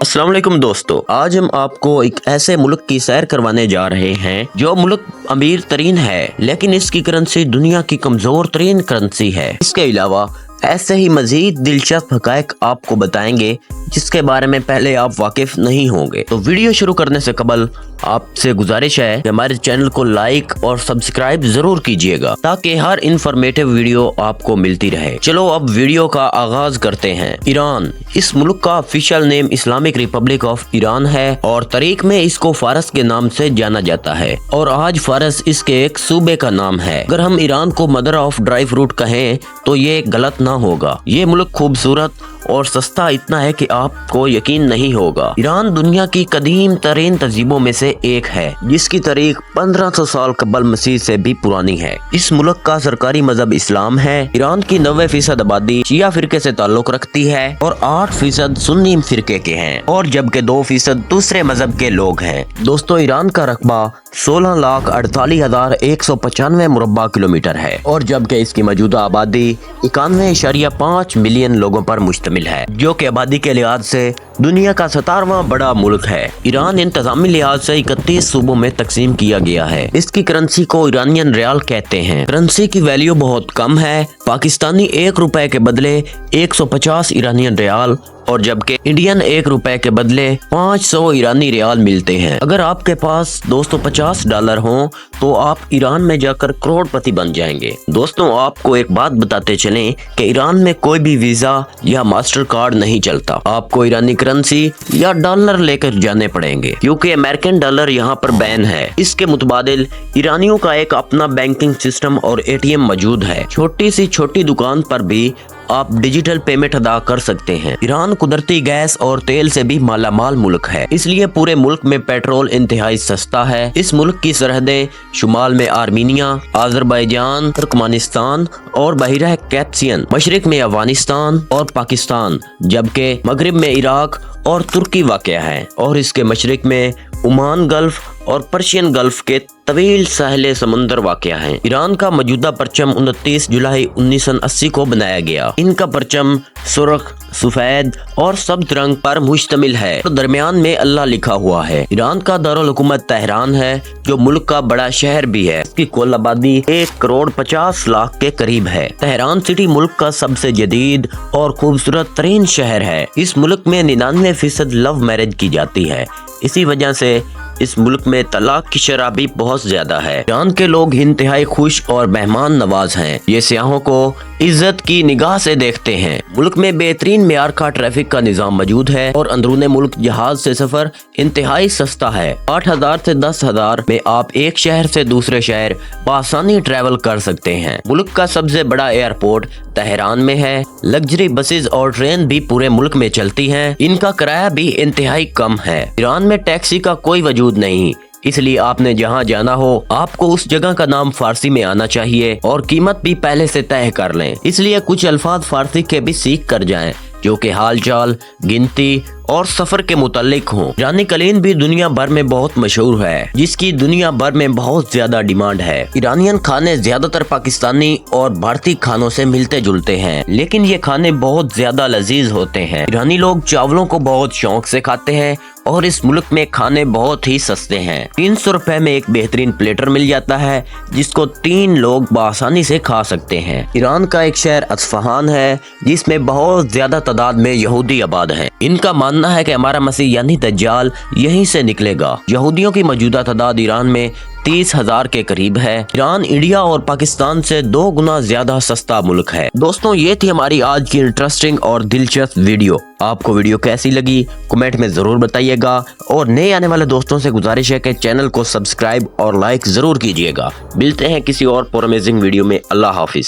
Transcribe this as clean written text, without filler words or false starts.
अस्सलाम वालेकुम दोस्तों, आज हम आपको एक ऐसे मुल्क की सैर करवाने जा रहे हैं जो मुल्क अमीर तरीन है, लेकिन इसकी करेंसी दुनिया की कमजोर तरीन करेंसी है। इसके अलावा ऐसे ही मजीद दिलचस्प हकायक आपको बताएंगे जिसके बारे में पहले आप वाकिफ नहीं होंगे। तो वीडियो शुरू करने से कबल आपसे गुजारिश है कि हमारे चैनल को लाइक और सब्सक्राइब जरूर कीजिएगा ताकि हर इंफॉर्मेटिव वीडियो आपको मिलती रहे। चलो अब वीडियो का आगाज करते हैं। ईरान, इस मुल्क का official name Islamic Republic of Iran है और तारीख में इसको फारस के नाम से जाना जाता है और आज फारस इसके एक सूबे का नाम है। अगर हम ईरान को मदर ऑफ ड्राई फ्रूट कहें तो ये गलत ना होगा। ये मुल्क खूबसूरत और सस्ता इतना है कि आपको यकीन नहीं होगा। ईरान दुनिया की कदीम तरीन तहजीबों में से एक है जिसकी तारीख 1500 साल कबल मसीह से भी पुरानी है। इस मुल्क का सरकारी मजहब इस्लाम है। ईरान की 90% आबादी शिया फिरके से ताल्लुक रखती है और 8% सुन्नी फिरके के हैं और जबकि 2% दूसरे मजहब के लोग हैं। दोस्तों, ईरान का रकबा 16,48,195 मुरब्बा किलोमीटर है और जबकि इसकी मौजूदा आबादी 91.5 मिलियन लोगों पर मुश्तमिल है, जो कि आबादी के लिहाज से दुनिया का 17वां बड़ा मुल्क है। ईरान इंतजामी लिहाज से 31 सूबों में तकसीम किया गया है। इसकी करेंसी को ईरानियन रियाल कहते हैं। करेंसी की वैल्यू बहुत कम है। पाकिस्तानी 1 रुपए के बदले 150 ईरानियन रियाल और जबकि इंडियन 1 रुपए के बदले 500 ईरानी रियाल मिलते हैं। अगर आपके पास दोस्तों $50 हो तो आप ईरान में जाकर करोड़पति बन जाएंगे। दोस्तों, आपको एक बात बताते चलें कि ईरान में कोई भी वीजा या मास्टर कार्ड नहीं चलता। आपको ईरानी करेंसी या डॉलर लेकर जाने पड़ेंगे क्योंकि अमेरिकन डॉलर यहाँ पर बैन है। इसके मुतबादिल ईरानियों का एक अपना बैंकिंग सिस्टम और ATM मौजूद है। छोटी सी छोटी दुकान पर भी आप डिजिटल पेमेंट अदा कर सकते हैं। ईरान कुदरती गैस और तेल से भी मालामाल मुल्क है, इसलिए पूरे मुल्क में पेट्रोल इंतहाई सस्ता है। इस मुल्क की सरहदें शुमाल में आर्मीनिया, अजरबैजान, तुर्कमेनिस्तान और बहिरा कैस्पियन, मशरिक में अफगानिस्तान और पाकिस्तान, जबकि मगरिब में इराक और तुर्की वाक़या है और इसके मशरिक में ओमान गल्फ और पर्शियन गल्फ के तवील साहिल समुंदर वाक़या है। ईरान का मौजूदा परचम 29 जुलाई 1980 को बनाया गया। इनका परचम सुर्ख, सफेद और सब्ज रंग पर मुश्तमिल है और दरमियान में अल्लाह लिखा हुआ है। ईरान का दारुल हुकूमत तेहरान है जो मुल्क का बड़ा शहर भी है। इसकी कुल आबादी 1,50,00,000 के करीब है। तेहरान सिटी मुल्क का सबसे जदीद और खूबसूरत तरीन शहर है। इस मुल्क में 99% लव मैरिज की जाती है। इसी वजह से इस मुल्क में तलाक की शरह भी बहुत ज्यादा है। ईरान के लोग इंतहाई खुश और मेहमान नवाज हैं। ये सियाहों को इज्जत की निगाह से देखते हैं। मुल्क में बेहतरीन मेयार का ट्रैफिक का निजाम मौजूद है और अंदरूने मुल्क जहाज से सफर इंतहाई सस्ता है। 8,000 से 10,000 में आप एक शहर से दूसरे शहर बआसानी ट्रैवल कर सकते हैं। मुल्क का सबसे बड़ा एयरपोर्ट तेहरान में है। लग्जरी बसेस और ट्रेन भी पूरे मुल्क में चलती हैं। इनका किराया भी इंतहाई कम है। ईरान में टैक्सी का कोई वजूद नहीं, इसलिए आपने जहां जाना हो आपको उस जगह का नाम फारसी में आना चाहिए और कीमत भी पहले से तय कर लें। इसलिए कुछ अल्फाज फारसी के भी सीख कर जाएं जो कि हाल चाल, गिनती और सफर के मुतालिक हों। ईरानी कलीन भी दुनिया भर में बहुत मशहूर है जिसकी दुनिया भर में बहुत ज्यादा डिमांड है। ईरानियन खाने ज्यादातर पाकिस्तानी और भारतीय खानों से मिलते जुलते हैं, लेकिन ये खाने बहुत ज्यादा लजीज होते हैं। ईरानी लोग चावलों को बहुत शौक से खाते हैं और इस मुल्क में खाने बहुत ही सस्ते हैं। 300 रुपए में एक बेहतरीन प्लेटर मिल जाता है जिसको 3 लोग बआसानी से खा सकते हैं। ईरान का एक शहर अस्फहान है जिसमें बहुत ज्यादा तादाद में यहूदी आबाद हैं। इनका मानना है कि हमारा मसीह यानी दज्जाल यहीं से निकलेगा। यहूदियों की मौजूदा तादाद ईरान में 30,000 के करीब है। ईरान इंडिया और पाकिस्तान से 2 गुना ज्यादा सस्ता मुल्क है। दोस्तों, ये थी हमारी आज की इंटरेस्टिंग और दिलचस्प वीडियो। आपको वीडियो कैसी लगी कमेंट में जरूर बताइएगा और नए आने वाले दोस्तों से गुजारिश है कि चैनल को सब्सक्राइब और लाइक जरूर कीजिएगा। मिलते हैं किसी और अमेजिंग वीडियो में। अल्लाह हाफिज।